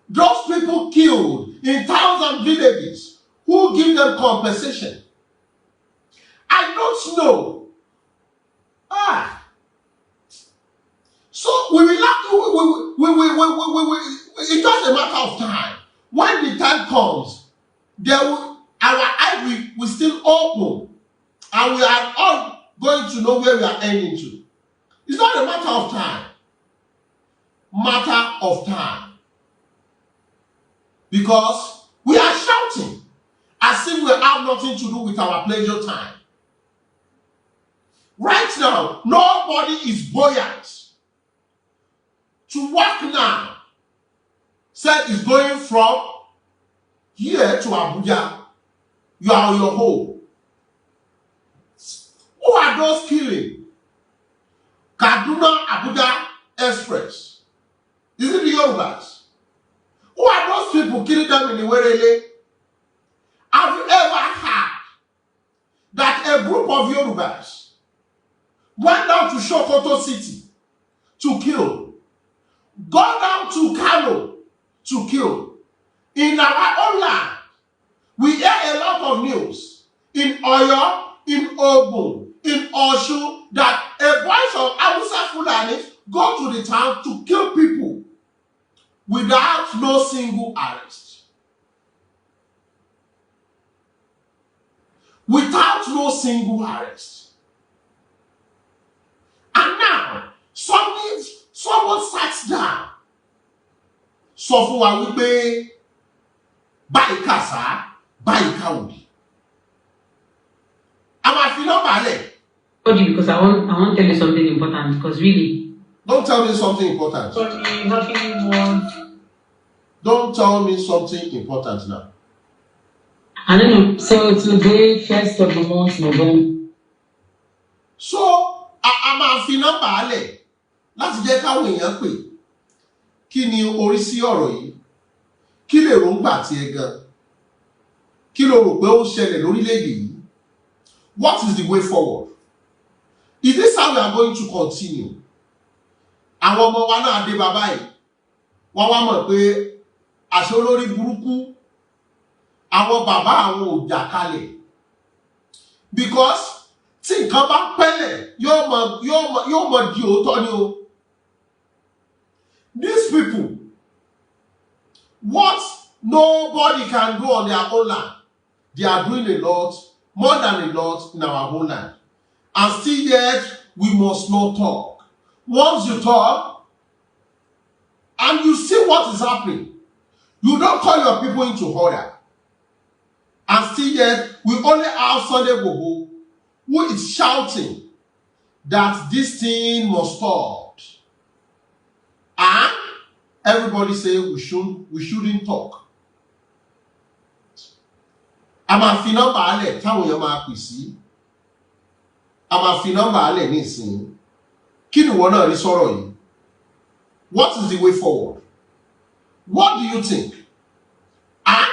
Those people killed in towns and villages, who give them compensation? I don't know. So we will it's just a matter of time. When the time comes, our eyes will still open, and we are all going to know where we are heading to. It's not a matter of time. Matter of time. Because we are shouting as if we have nothing to do with our pleasure time. Right now, nobody is buoyant to work now. Said is going from here to Abuja. You are on your home. Who are those killing? Kaduna Abuja Express. Is it the Yoruba'S? Who are those people killing them in Iwerele? Have you ever heard that a group of Yoruba'S went down to Sokoto City to kill, go down to Kano to kill? In our own land, we hear a lot of news in Oyo, in Ogun, in Oshu, that a bunch of Hausa Fulani go to the town to kill people without no single arrest. Without no single arrest. And now, someone sat down. Sọ fún wa wípé báyìí kàsá, báyìí káwòdì. A máa fi nọ́mbà lẹ̀. Because I want to tell you something important, because really. Don't tell me something important. Don't tell me something important now. I don't know. So today, 1st of the month, November. So, a máa fi nọ́mbà lẹ̀ láti jẹ́ káwọn èèyàn pè. Kí ni orí sí ọ̀rọ̀ yìí? Kí lè ròǹgbà tiẹ̀ gan? Kí ló rò pé ó ṣẹlẹ̀ lórílẹ̀-èdè yìí? What is the way forward? Is this how we are going to continue? Àwọn ọmọ wa náà dé bàbá yìí. Wọ́n wá mọ̀ pé àṣẹ olórí burúkú àwọn bàbá àwọn ò jà kalẹ̀ because tí nǹkan bá pẹ́lẹ̀ yóò mọ di òótọ́ ni o. These people, what nobody can do on their own land, they are doing a lot, more than a lot in our own land. And still yet, we must not talk. Once you talk, and you see what is happening, you don't call your people into order. And still yet, we only have Sunday Igboho, who is shouting that this thing must stop. And everybody say we shouldn't talk. A máa fi nọ́mbà alẹ̀ táwọn èèyàn máa pè sí. A máa fi nọ́mbà alẹ̀ ní ìsìn. Kí ni ìwọ náà rí sọ̀rọ̀ yìí? What is the way forward? What do you think? And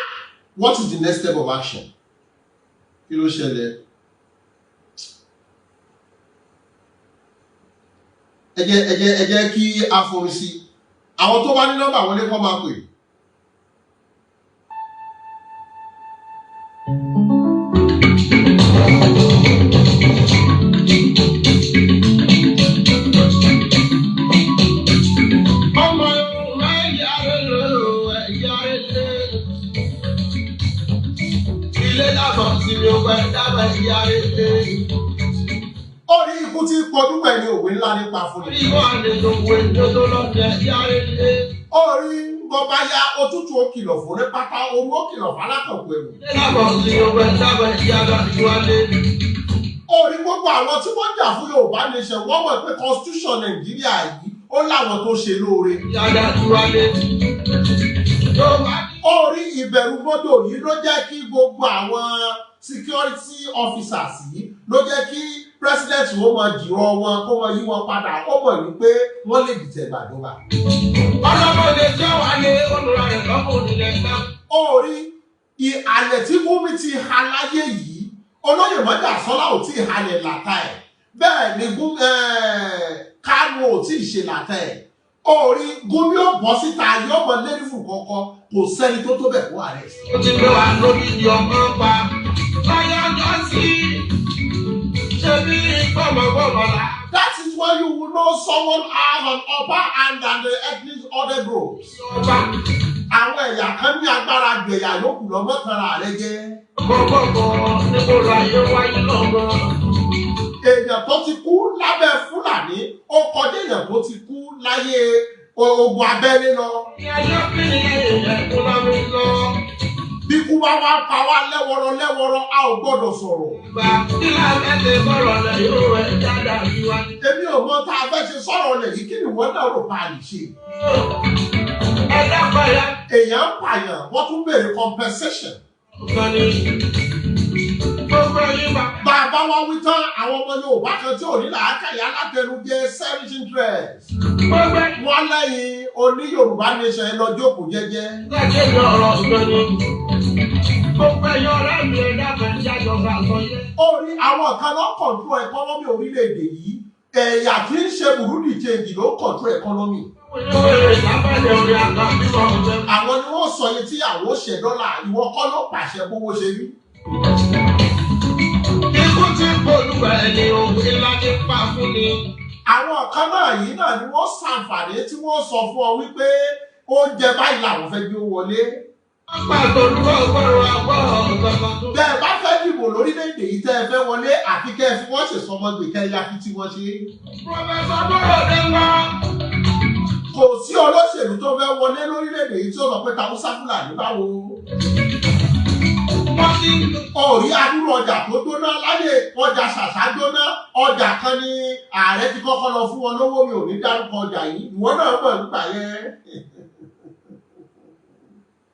what is the next step of action? Kí ló ṣẹlẹ̀? Ẹ jẹ́ kí a forí sí. Àwọn tó bá ní nọ́mbà wọlé kọ́ máa pè. Orí ikú tí pọ̀dún pẹ̀lú òwe ńlá nípa fún mi. Orí bọ́bá ya òtútù ó kìlọ̀ fún ní pátá orú ó kìlọ̀ fún alákọ̀ọ́kọ́ ẹ̀rù. Orí gbogbo àwọn tí wọ́n jà fún Yorùbá nation wọ́n mọ̀ pé constitution Nàìjíríà yìí ó láwọn tó ṣe lóore. Orí ìbẹ̀rù gbọ́dọ̀ yìí ló jẹ́ kí gbogbo àwọn security officers yìí ló jẹ́ kí president wo mọ jìrọ̀ wọn kó mọ yí wọn padà ó mọ̀ ní pé wọ́n lè dìtẹ̀ gbàdúrà. Ọlọ́mọdé tí wà ní olùrà rẹ̀ lọ́kùnrin rẹ̀ gbá. Orí ìhàlẹ̀ tí Gumi ti ha láyé yìí olóyè mọ́jà sọ́lá ò tí ì halẹ̀ làtà ẹ̀ bẹ́ẹ̀ ni Kánú ò tí ì ṣe làtà ẹ̀. Orí Gumi ó bọ́ síta yóò mọ lẹ́rìfù kọ̀ọ̀kan kò sẹ́ni tó tó bẹ̀ kó ààrẹ. Ó ti gbé wa lórí ìdí ọmọ pa. Láyé ọjọ́ sí ṣe bí gbọ́mọgbọ́mọ la. That is why you will know someone have an upper hand than the ethnic other groups. Àwọn ẹ̀yà kan ní agbára gbẹ̀yà yòókù lọ́gbọ́n kanra rẹ jẹ́. Gbọ́gbọ́gbọ́ níbo láyé wáyé lọ́gbọ́n. Èèyàn tó ti kú lábẹ́ Fúlàní ó kọjá èèyàn tó ti kú láyé ogun abẹ́lé lọ. Ìyájọ́ bí èèyàn kú lábẹ́ lọ. Bí kú bá wá pa wá lẹ́wọ̀rọ̀ a ò gbọ́dọ̀ sọ̀rọ̀. Ìgbà tí lábẹ́ ti sọ̀rọ̀ lẹ̀ yóò rẹ̀ dáadáa bí wá. Èmi ò mọ tá a fẹ́ ṣe sọ̀rọ̀ lẹ̀ yìí kí ni wọ́n náà rò pa àlè ṣe. Ẹ dábàá ya. Èèyàn ń pààyàn wọ́n tún béèrè compensation. Bàbá wa wí tán àwọn ọmọ Yorùbá kan tí ò ní làákàyà látẹnujẹ self interest. Wọ́n lẹ́yìn oní Yorùbá nation ẹ lọ jókòó jẹ́jẹ́. Orí àwọn kan ló control economy orílẹ̀-èdè yìí. Ẹ̀yà tí ń ṣe Burundi change ló control economy. Àwọn ni wọ́n sọ yìí tí àwọn ó ṣe dọ́là ìwọ kọ́ ló pàṣẹ bówó ṣe rí. Ikú tí polúwa ẹni òun ńlá ní pa fún ni. Àwọn kan náà yìí náà ni wọ́n ṣàǹfààní tí wọ́n sọ fún ọ wípé oúnjẹ báyìí làwọn fẹ́ gbé wọlé. Bẹ́ẹ̀ bá fẹ́ dìbò lórílẹ̀-èdè yìí tẹ́ ẹ fẹ́ wọlé àfi kẹ́ ẹ fi wọ́n ṣe sọmọgbè kẹ́ ẹ ya fi tí wọ́n ṣe. Kò sí olóṣèlú tó fẹ́ wọlé lórílẹ̀-èdè yìí tí ó sọ pé Tàwùsá Fúlàní báwo. Orí adúrú ọjà tó jóná láyé ọjà ṣàṣà jóná ọjà kan ní ààrẹ ti kọ́kọ́ lọ fún wọn lówó mi ò ní dárúkọ ọjà yìí ìwọ náà mọ̀ nípa yẹn.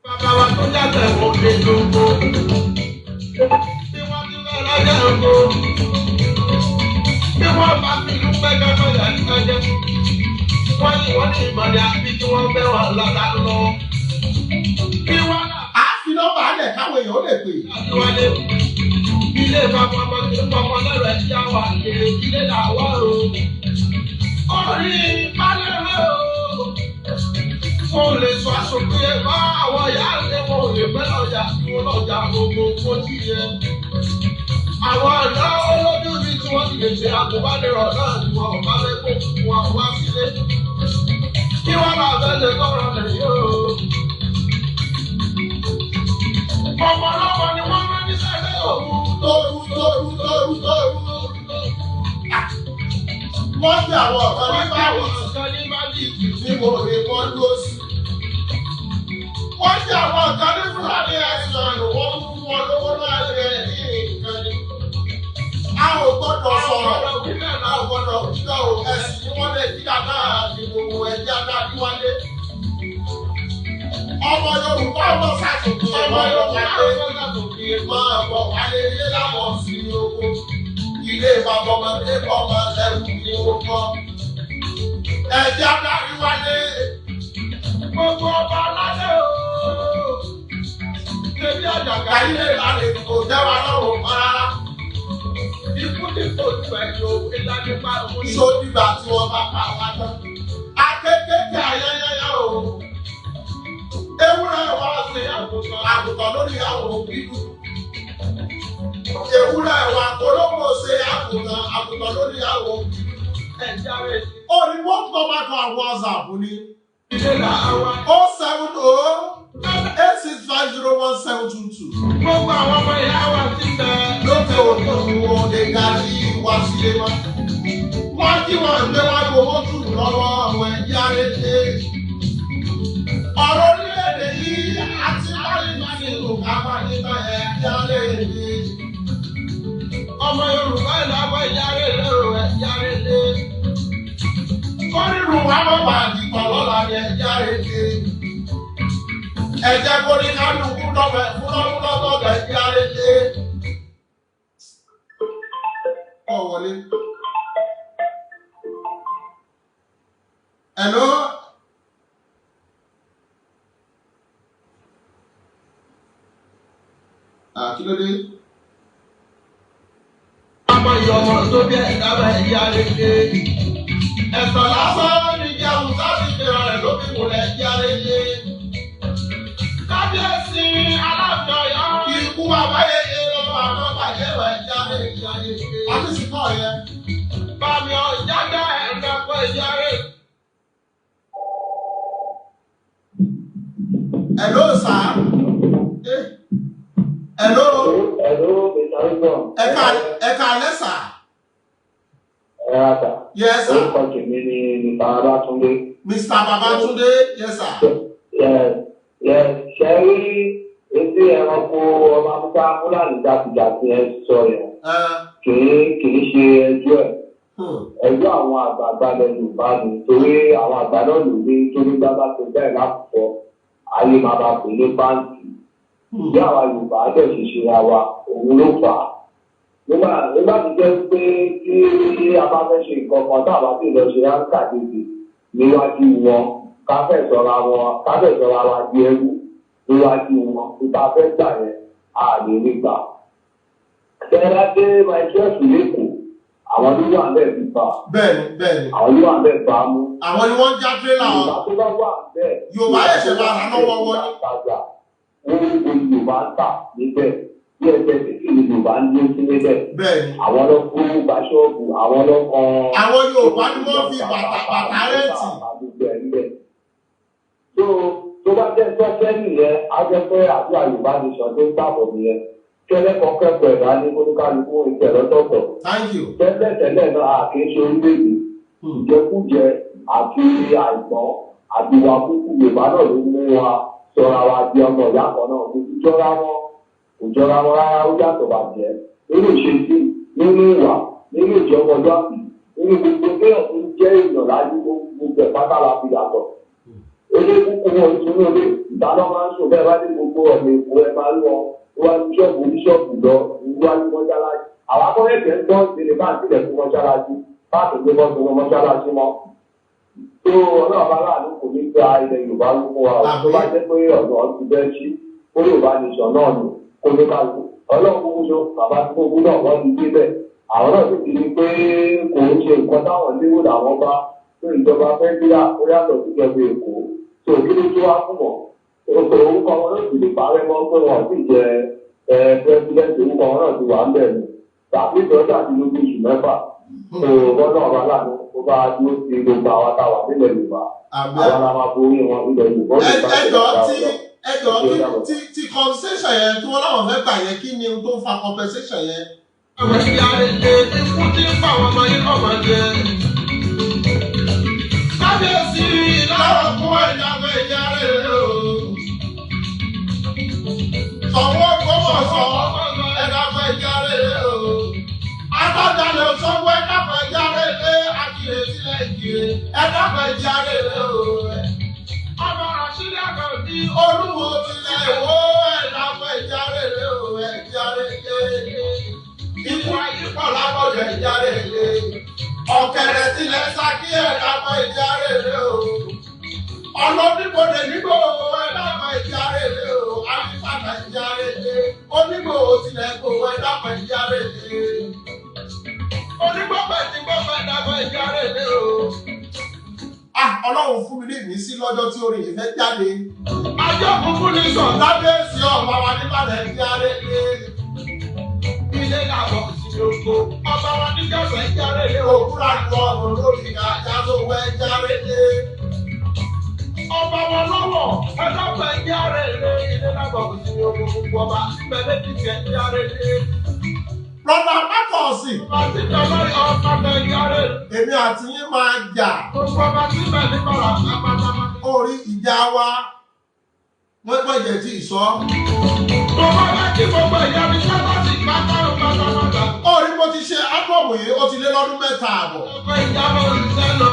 Bàbá wa tó jáde ẹ̀wọ̀n lè lóko. Bí wọ́n ti fẹ́ lọ́jọ́ ògo. Bí wọ́n bá fi ìlú pẹ́ gẹ́gẹ́ yà ní ọjọ́. Wọ́n ní wọ́n ní ìmọ̀lẹ́ àbí kí wọ́n fẹ́ wà lọ́dà lọ. Bí wọ́n náà. A fi nọ́mbà alẹ̀ káwọn èèyàn lè pè. Àtiwálé ilé ìfowópamọ́ tí pọpọ lọ́rọ̀ ẹ̀ yá wà lè ilé làwọ̀ o. Orí balẹ̀ rẹ̀ o. Mo lè sọ aṣọ òfin ẹ̀fọ́ àwọn ìyá àti wọn ò lè fẹ́ lọ́jà tí wọ́n lọ́jà gbogbo fọ́tí yẹn. Àwọn ọ̀dọ́ olójú mi tí wọ́n ti lè ṣe àgùnbánirọ̀ náà ni wọn ò bá fẹ́ kó fún wọn wá sílé. Kí wọ́n bá fẹ́ lè kọ́ra lẹ́yìn o. Ọmọ ọlọ́mọ ni wọ́n máa ní sẹ́lẹ̀ òun. Tóru. Wọ́n fi àwọn ọ̀kan ní báńkì ní mo rí wọ́n dúró sí. Wọ́n fi àwọn ọ̀kan ní Fúlàní ẹ̀sán wọ́n fún wọn lówó náà lé ní nǹkan ni. A ò gbọ́dọ̀ sọ̀rọ̀, a ò gbọ́dọ̀ jíjọ́ o, ẹ̀sìn ni wọ́n lè jíjà náà ní gbogbo ẹ̀jẹ̀ adájú wálé. Ọmọ Yorùbá lọ sàtòkè, ọmọ Yorùbá lọ sàtòkè, máa bọ̀ wálé ilé láwọn sí oko. Ilé bàbá ọmọdé ọmọ ẹrù ni ó kọ́. Ẹ̀jẹ̀ adájú wálé. Gbogbo ọba aládé o. Ṣébí àjàgà ilé ìlànà kò jẹ́ wa lọ́rùn mọ́ rárá. Ikú ní kò ju ẹ̀jọ̀ ìlànà pa òun. Sódìgbà tí wọ́n bá pa wá tán. Akékèké ayẹyẹ o. Ewúrẹ́ wa ṣe àgùntàn lórí àwọn òbí dúdú. Ewúrẹ́ wa polówó ṣe àgùntàn lórí àwọn òbí dúdú. Orí wọ́n tọ́ bá kan àwọn WhatsApp ni. 070-86501722. Gbogbo àwọn ọmọ ìyá wa ti tẹ Lókè òkun wọn lè darí wá sílé wọn. Wọ́n kí wọ́n gbé wá gbowó tù lọ́wọ́ àwọn ẹ̀jẹ̀ àrètè. Ọ̀rọ̀ orílẹ̀-èdè yìí àti báyìí máa ní ìlú kápá nípa ẹ̀jẹ̀ àrètè. ọmọ Yorùbá ìlàwọ̀ ìyáre lérò ẹ̀jẹ̀ àrètè. Kọ́rìrù wa mọ̀ bá àdìpọ̀ lọ́la ní ẹ̀jẹ̀ àrètè. Ẹ̀jẹ̀ borí kálukú lọ́bẹ̀ fúnlọ́bẹ̀ ẹ̀jẹ̀ àrètè. Wọlé. Hello. Kí ló dé? Ọmọ ìyọ̀mọ̀ tó bí ẹ̀dá ẹ̀jẹ̀ àrètè. Ẹ̀sọ̀ lásán ní ìjà Hausa ti fèrè rẹ̀ lóbi múlẹ̀ ẹ̀jẹ̀ àrètè. Kábíyèsí Aláàfin Ọ̀yọ́. Ikú àbáyẹyẹ lọ́wọ́ àwọn bàjẹ́ rẹ̀ ẹ̀jẹ̀ àrètè. Àti sì kọ́ yẹn. Bàmí ọ̀jáde ẹ̀ka pọ̀ ẹ̀jẹ̀ àrètè. Hello, sir. Hello. Hello, Mr. Wilson. Ẹ̀ka alẹ́ sà. Ẹ̀rọ Yes, sir. orúkọ tèmi ni Mr. Babatunde. Mr. Babatunde, yes, sir. Ṣé rí etí ẹranko ọmọ Amúká Fúlàní jàtìjàtì ẹ sọ yẹn? Kìí ṣe ẹjọ́ ẹ̀. Ẹjọ́ àwọn àgbààgbà ilẹ̀ Yorùbá ni torí àwọn àgbà náà ló ní torí bàbá tó bẹ́ẹ̀ lápapọ̀ ayé máa bá pè ní báńkì. Bí àwa Yorùbá dẹ̀ ṣe ṣe ra wa, òun ló fà á. Nígbà tí jẹ́ pé tí a bá fẹ́ ṣe nǹkan kan tá a bá sì lọ ṣe ráńkà dédé níwájú wọn, ká fẹ́ sọ̀rọ̀ wa di ẹrú níwájú wọn, nípa fẹ́ gbà yẹn a lè rí gbà. Tẹ́lá dé máa ṣe ẹ̀sùn lẹ́kọ̀ọ́, àwọn ló wà bẹ́ẹ̀ fi fà. Bẹ́ẹ̀ni. Àwọn ló wà bẹ́ẹ̀ fà á mú. Àwọn ni wọ́n já tírélà wọn. Yorùbá tó bá wà bẹ́ẹ̀. Yorùbá ẹ̀ṣẹ̀ máa rà lọ́wọ́ wọn ní. Wọ́n ń gbé Yorùbá ń tà níbẹ̀. Bí ẹgbẹ́ títí ni Yorùbá ń dé sí níbẹ̀. Bẹ́ẹ̀ni. Àwọn lọ fún Báṣọ́ọ̀bù, àwọn lọ kan. Àwọn Yorùbá ni wọ́n fi bàtà rẹ́ǹtì. Tó bá jẹ́ sọ́kẹ́ nìyẹn, á jẹ́ pé àdúrà Yorùbá ni sọ tó ń gbàgbọ́ nìyẹn. Kẹ́lẹ́kọ̀ọ́ kẹ́kọ̀ọ́ ẹ̀dá ní kóníkálukú ìtẹ̀ lọ́tọ̀ọ̀tọ̀. Thank you. Tẹ́lẹ̀ náà a kì í ṣe orílẹ̀-èdè. Ìjẹkújẹ àti àìgbọ́n àti ìwà kúkú Yorùbá náà ló mú wa sọra wa di ọmọ ìyá kan náà. Kò jọra wọn rárá, ó yàtọ̀ bàjẹ́. Nínú ìṣesí, nínú ìwà, nínú ìjọmọdé àbí, nínú gbogbo kéèyàn tó jẹ́ èèyàn láyé gbogbo ẹ̀ pátá la fi yàtọ̀. Ilé kúkú wọn ìṣúná ilé ìdáná máa ń sùn bẹ́ẹ̀ bá dé gbogbo ọ̀nà èkó ẹ máa ń lọ níwájú ṣọ́ọ̀bù oníṣọ́ọ̀bù lọ níwájú mọ́ṣáláṣí. Àwọn akọ́rẹ́kẹ̀ẹ́ ń gbọ́ ìdílé bá àtìlẹ̀ fún mọ́ṣáláṣí láti gbé bọ́ sínú mọ́ṣáláṣí mọ́. Tó ọlọ́ọ̀bá láàánú kò ní gba ilẹ̀ Yorùbá lóko wa tó bá jẹ́ pé ọ̀nà ti bẹ́ẹ̀ sí ó Yorùbá nìṣọ̀ náà nù kó ló ká lù. Ọlọ́run kúkú ṣe bàbá tí gbogbo náà wọ́n ti gbé bẹ̀. Àwọn náà sì ti rí pé kò ń ṣe nǹkan táwọn lérò làwọn bá tó ìjọba fẹ́ gbéra ó yàtọ̀ síjọba Èkó. Tó kí ló tó wá fún wọn? orúkọ wọn náà sì lè parẹ́ mọ́ pé wọn sì jẹ pẹ́sidẹ́ntì orúkọ wọn náà ti wà ń bẹ̀ ni tàbí ìtọ́jú àti lójú oṣù mẹ́fà wọn náà bá láàánú ó bá dúró sí gbogbo àwọn táwa nílẹ̀ Yorùbá àwọn ará borí wọn nílẹ̀ Yorùbá. ẹjọ́ tí compensation yẹn tí wọ́n láwọn fẹ́ gbà yẹn kí ni tó fa compensation yẹn. àwọn ìyá èdè ikú tí ń fa àwọn ọmọ yìí kọ́ máa jẹ. kábíyèsí láwọn fún ẹ̀yàwó ìyá rẹ̀ o. sọ̀wọ́ gbọ́mọ̀ sọ ẹ̀dàfẹ́ ìyá rẹ̀ o. Adájọ́ sọ́wọ́ ẹ̀dàfẹ́ ìyá rẹ̀ lé àkìlẹ̀ sílẹ̀ ìkìlẹ̀ ẹ̀dàfẹ́ ìyá rẹ̀ o. ọmọ àṣírí àgbà ní olúwo tilẹ̀ wo ẹ̀dàfẹ́ ìyá rẹ̀ o. ẹ̀yà rẹ̀ lé. Ikú ayípọ̀ lábọ̀dọ̀ ìjà rèé. Ọ̀kẹ́rẹ́ tilẹ̀ Ṣakí ẹ̀dàpọ̀ ìjà rèé o. Ọlọ́dúnbọ̀dẹ̀ nígbò ẹ̀dàpọ̀ ìjà rèé o. Alífàtà ìjà rèé. Onígbò tilẹ̀ kò ẹ̀dàpọ̀ ìjà rèé. Onígbọ̀pẹ̀ tí gbọ̀pẹ̀ ẹ̀dàpọ̀ ìjà rèé o. Ọlọ́run fún mi ní ìmísí lọ́jọ́ tí orin yìí fẹ́ jáde. Ajọ́ funfun ní sọ̀ Lábẹ́sí ọ̀pá wa nígbàdàn ìjà rèé. Ilé làbọ̀ sí oko. Ọba wa ní kẹsàn-án ìjà rèé o. Òkúra lọ ọ̀run lórí àjà tó wẹ́ ìjà rèé. Ọba wọn lọ́wọ́ ẹ̀dọ́gbẹ̀ ìjà rèé. Ilé làbọ̀ sí oko gbogbo ọba. Bẹ̀rẹ̀ ti tẹ̀ ìjà rèé. Lọ́dà Mákọ̀ọ̀sì. Àti tẹ̀lé ọ̀pọ̀lọpọ̀ ìjà rèé. Èmi àti yín máa jà. Gbogbo ọba tí bẹ̀ ní bàrà pátápátá. Orí ìjà wa wọ́n gbọ́dọ̀ tí ì sọ. Gbogbo ọba tí gbogbo ìyá mi sábà sí pátápátá. Orí mo ti ṣe ábọ̀mù yìí ó ti lé lọ́dún mẹ́ta àbọ̀. Gbogbo ìjà ló ń sẹ́ lọ.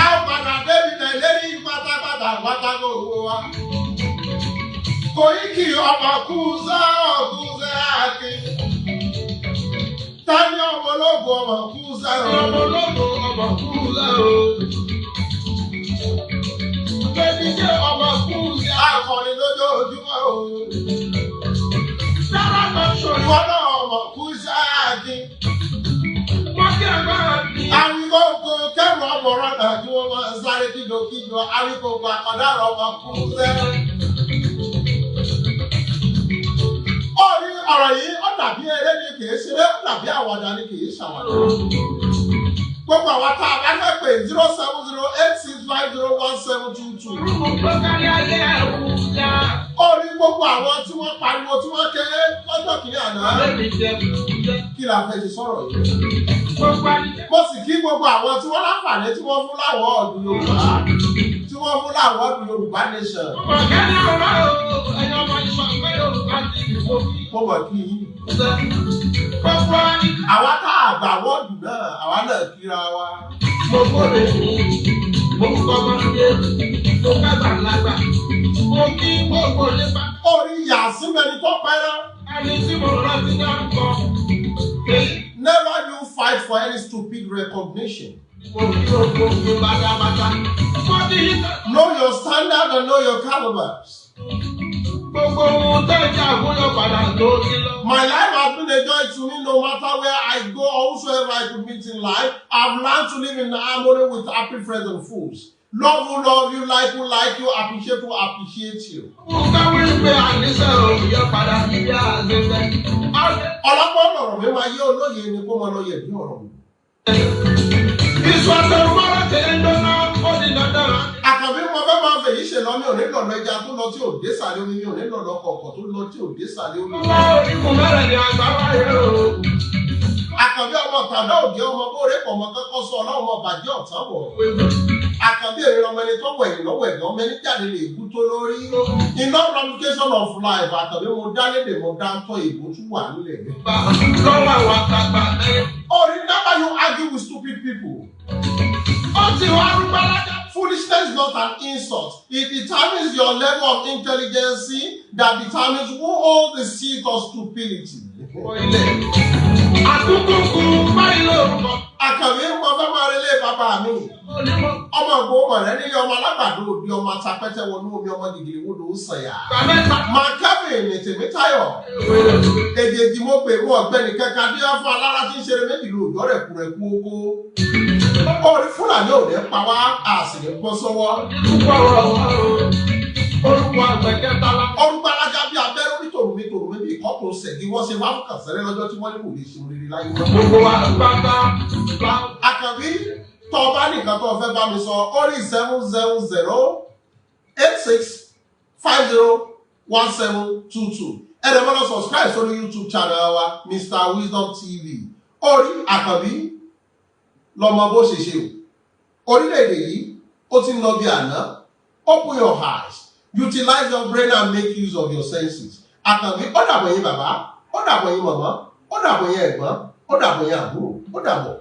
A padà débi Nàìjíríà pátápátá pátákó owó wa. Kò yí kí ọmọ kú sẹ́ àkí. Tani ọmọ ológun ọmọ kú sẹ́ o. Ọmọ ológun ọmọ kú sẹ́ o. Bébí jẹ́ ọmọ kú sẹ́. Akọni lójoojúmọ́ o. Sábà lọ sọ̀rọ̀. Ìwọ náà ọmọ kú sẹ́ àkí. Wọ́n kí agbára bí. Àwíkókò kẹ́rù ọmọ rọ̀dà kí wọ́n máa sáré kíjokíjo. Àwíkókò àkọ́dárọ̀ ọmọ kú sẹ́. Orí ọ̀rọ̀ yìí ó dàbí eré ni kìí ṣeré, ó dàbí àwàdà ni kìí ṣàwàdà. Gbogbo àwọn tá a bá fẹ́ pè 07086501722. Rúbù gbọ́kárí ayé ẹ̀rù ya. Orí gbogbo àwọn tí wọ́n pariwo tí wọ́n kéré lọ́jọ́ kìíní àná. Bébí jẹ́ Kí la fẹ́ ṣe sọ̀rọ̀ yìí? gbogbo àdìjẹ́. Mo sì kí gbogbo àwọn tí wọ́n láǹfààní tí wọ́n fún láwọ̀ ọ̀dùn Yorùbá. Tí wọ́n fún láwọ̀ ọ̀dùn Yorùbá nation. Ọ̀gá ní ọ̀rọ̀ ẹ̀yọ́ ọmọ ìṣọ̀ pé Yorùbá ti dìbò bí. Mo mọ̀ kí yín. Gbogbo àdìjẹ́. Àwa tá a gbà wọ́ọ̀dù náà, àwa náà kíra wa. Mo kórè ní. Mo kọ́ ọmọdé. Mo kábà lágbà. Mo kí gbogbo lépa. Orí Yàsímẹ́ni tó pẹ́rẹ́. Ẹni tí mo rántí dárúkọ. Never you fight for any stupid recognition. Mo kí gbogbo gbé bàtàbàtà. Mo ti yí sẹ́. Know your standard and know your calibers. Gbogbo ohun tẹ́jà àgúnyọ̀ padà lórí lọ. My life has been a joy to me no matter where I go or whosoever I could meet in life. I've learned to live in harmony with happy friends and fools. Love who love you, like you, appreciate who appreciate you. Mo káwé pé àníṣe òòyà padà níbi àgbẹ̀fẹ̀. Ọlọ́pàá ọ̀rọ̀ mi máa yé olóye ni kó máa lọ yẹ̀ bí ọ̀rọ̀ mi. Ìsọ̀tẹ̀ mọ́ra tẹ̀ ń dáná ó di dandan. Àkànbí mo fẹ́ máa fèyí ṣe lọ mi ò ní lọ̀lọ́ ẹja tó lọ tí ò dé sàlẹ̀ omi mi ò ní lọ̀lọ́ kọ̀ọ̀kan tó lọ tí ò dé sàlẹ̀ omi. Ọlá oníkùn mẹ́rẹ̀ ni àgbà wáyé o. Àkànbí ọmọ tàdá òde ọmọ bóore pọ̀ mọ́ kọ́kọ́ sọ ọlọ́run ọba jẹ́ ọ̀tá wọ̀. Àkànbí èrè ọmọ ẹni tó wẹ̀ ìlọ́wọ̀ ẹ̀gán ọmọ ẹni jáde lè kú tó lórí. In all ramification of life, Àkànbí mo dá lédè mo dá ń tọ́ ìbò tún wà nílẹ̀. Lọ́wọ́ àwọn àgbàgbà ẹ̀. Orí never you argue with stupid people. Ó ti wá rúgbà lájà. Foolishness is not an insult. It determines your level of intelligence that determines who holds the seat of stupidity. Àkúkúkú báyìí lórúkọ. Àkànbí mo fẹ́ máa relé bàbá mi. Ọmọ ìgbòho rẹ̀ nílé ọmọ alágbàdo òbí ọmọ atapẹ́tẹ́ wọnú omi ọmọ dìgìrì wodò ó sànyà. Máa Kevin ní Tèmítáyọ̀. Èdè ìdìmọ̀ pé wọ́n ọ̀gbẹ́ni kẹ́kẹ́ bí wọ́n fún alára tí ń ṣeré méjì lóòjọ́ rẹ̀ kúrẹ́kú oko. Orí Fúlàní ò ní pa wá, a sì ní bọ́ sọ́wọ́. Orúkọ àgbẹ̀kẹ́ tálá. Orúkọ alájà bí abẹ́rẹ́ onítòrùmí tòrùmí bí ìkọ́kùn ṣẹ̀gí wọ́n ṣe máa ń kàn sẹ́rẹ́ lọ́jọ́ tí wọ́n ní kò lè ṣe oríire láyé. Gbogbo wa pátá. Àkànbí tó o bá nìkan tó o fẹ́ bá mi sọ orí 700-8650-1722. Ẹ̀rẹ̀ mọ́lá subscribe sórí YouTube channel wa Mr. Wisdom TV. Orí Àkànbí lọ́mọ bó ṣe ṣe o. Orílẹ̀-èdè yìí ó ti ń lọ bí àná. Open your eyes. Utilize your brain and make use of your senses. Àkànbí ó dàbọ̀ yín bàbá, ó dàbọ̀ yín màmá, ó dàbọ̀ yín ẹ̀gbọ́n, ó dàbọ̀ yín àbúrò, ó dàbọ̀.